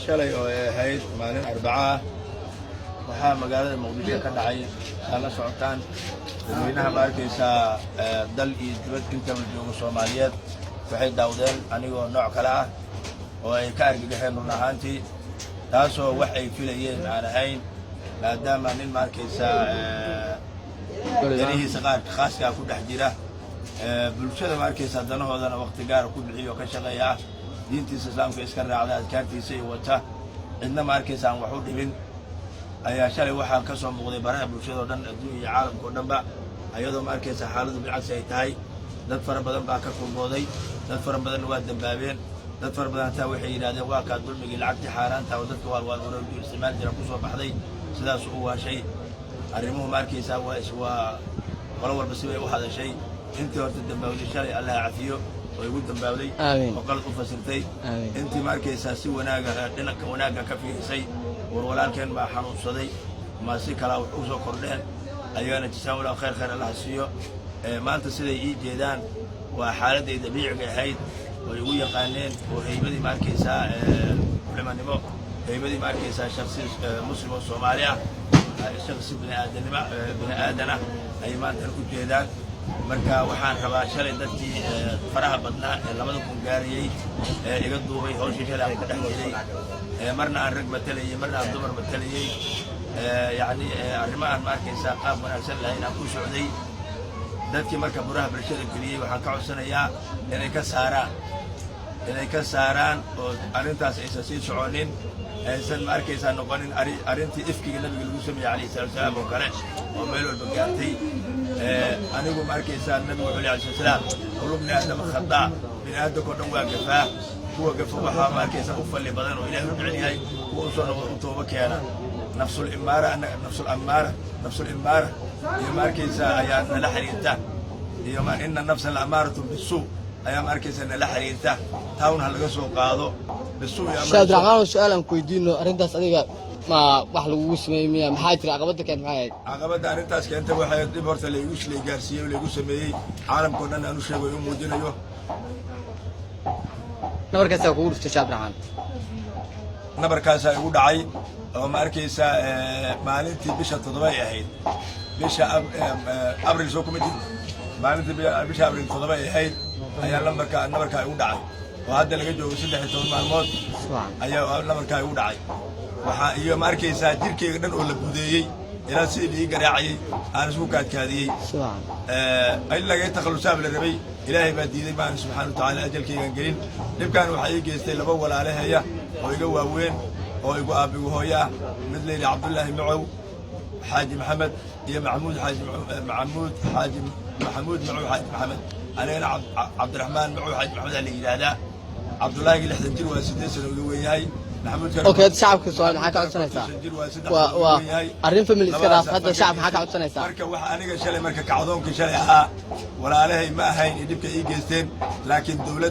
shalay oo ay ahayd maalin Arbacaa waxaa magaalada Muqdisho ka dhacay la socotaan dadweynaha maarkaysa dal iyo dibad inta jooga Soomaaliyeed waxay daawdeen anigoo nooc kale ah oo ay ka argagaxeen run ahaantii taasoo wax ay filayeen aan ahayn maadaama nin maarkaysa darihiisa qaar khaaska ku dhex jira bulshada maarkaysa danahoodana waqti gaar ku bixiyo ka shaqeeya diintiisa islaamka iska raacda adkaartiisa iyo wata cidna maarkaysa aan wax u dhibin ayaa shalay waxaan ka soo muuqday baraha bulshada oo dhan adduunka iyo caalamka oo dhanba ayadoo maarkaysa xaaladdu bilcagsi ay tahay dad fara badan baa ka kulmooday dad fara badan waa dambaabeen dad fara badan taa waxay yidhaahdeen waa kaa dulmigii lacagtii xaaraanta oo dadka waalwaalwareegu isticmaal jira ku soo baxday sidaas u waashay arrimuhu maarkaysa waa qolo walba si bay u hadashay intii horta dambaawday shalay allah cafiyo oo igu dambaawday oo qalad u fasirtay intii maarkaysa si wanaaga dhinanka wanaagga ka fiirisay walaalkeen baa xanuunsaday ma si kala wax u soo kordheen ayagana jazaa'ullah khayr allah siiyo maanta siday ii jeedaan waa xaaladday dabiiciga ahayd oo igu yaqaaneen oo haybadii maarkaysa culimanimo haybadii maarkaysa shakhsi muslim oo Soomaali ah shakhsi bini aadana ay maanta ku jeedaan marka waxaan rabaa shalay dadkii faraha badnaa ee 2000 gaariyay iga duubay hawshii shalay ka dhaxeeyay marna aan rag matalayay marna aan dumar matalayay yani arrimahan maarkaysa qaab wanaagsan lahayn aan ku socday dadkii marka buraha bulshada geliyay waxaan ka codsanayaa inay ka saaraan oo arrintaas aysan sii soconin aysan maarkaysa noqonin arrintii ifkiga nabiga lagu sameeyay calayhi salaatu wasalaam oo kale oo meel walba gaartay anigu maarkaysa nabigu calayhi salaatu wasalaam qulubni aadama khata bini aadamka oo dhan waa gafaa kuwa gafa waxaa maarkaysa u falli badan oo ilaahay u jecel yahay kuwa u soo noqdo u tooba keena nafsul immaara iyo maarkaysa ayaa nala xiriirta iyo inna nafsa la'amaaratun bisuu ayaa maarkaysa nala xiriirta taawun ha laga soo qaado bisuu ya Sheekh Abdiraxmaan su'aal aan ku weydiino arrintaas adiga ma wax lagu sameeyay maxay tiri caqabada keentay maxay ahayd caqabada arrintaas keentay waxay dib horta la igu gaarsiiyay oo la igu sameeyay caalamka oo dhan aanu sheegay oo muujinayo nabarkaas ku dhuftay Sheekh Abdiraxmaan nabarkaas igu dhacay oo maarkaysa maalintii bisha 7 ay ahayd bisha abriil soo kuma jiro maalintii bisha abriil 7 ay ahayd ayaa nabarka igu dhacay oo hadda laga joogo 13 maalmood ayaa nabarka igu dhacay waxa iyo maarkaysa jirkeyga dhan oo la budeeyay ilaa sidii garaacay aan isku kaadkaadiyay ay laga takhalusaab la rabay ilaahay baa diiday baan subxaanahu wa ta'ala ajalkeygan gelin dibkaan waxa ay geystay laba walaalaheeya oo iga waaweyn oo igu aabigu hooya mid leeyahay Cabdullaahi Macow Xaaji Maxamed iyo Maxamuud Xaaji Maxamuud Macow Xaaji Maxamed أنا عبد الرحمن معه حاج محمد اللي يرادا عبد الله اللي حدا جير واسدين سنة وياي محمود كان أوكي شعب كسؤال حكى عن سنة أرين في من الإسكراف هذا شعب حكى عن سنة مركب واحد أنا شلي مركب كعضون كشلي ولا عليه ما هين يجيبك إيجستين لكن دولة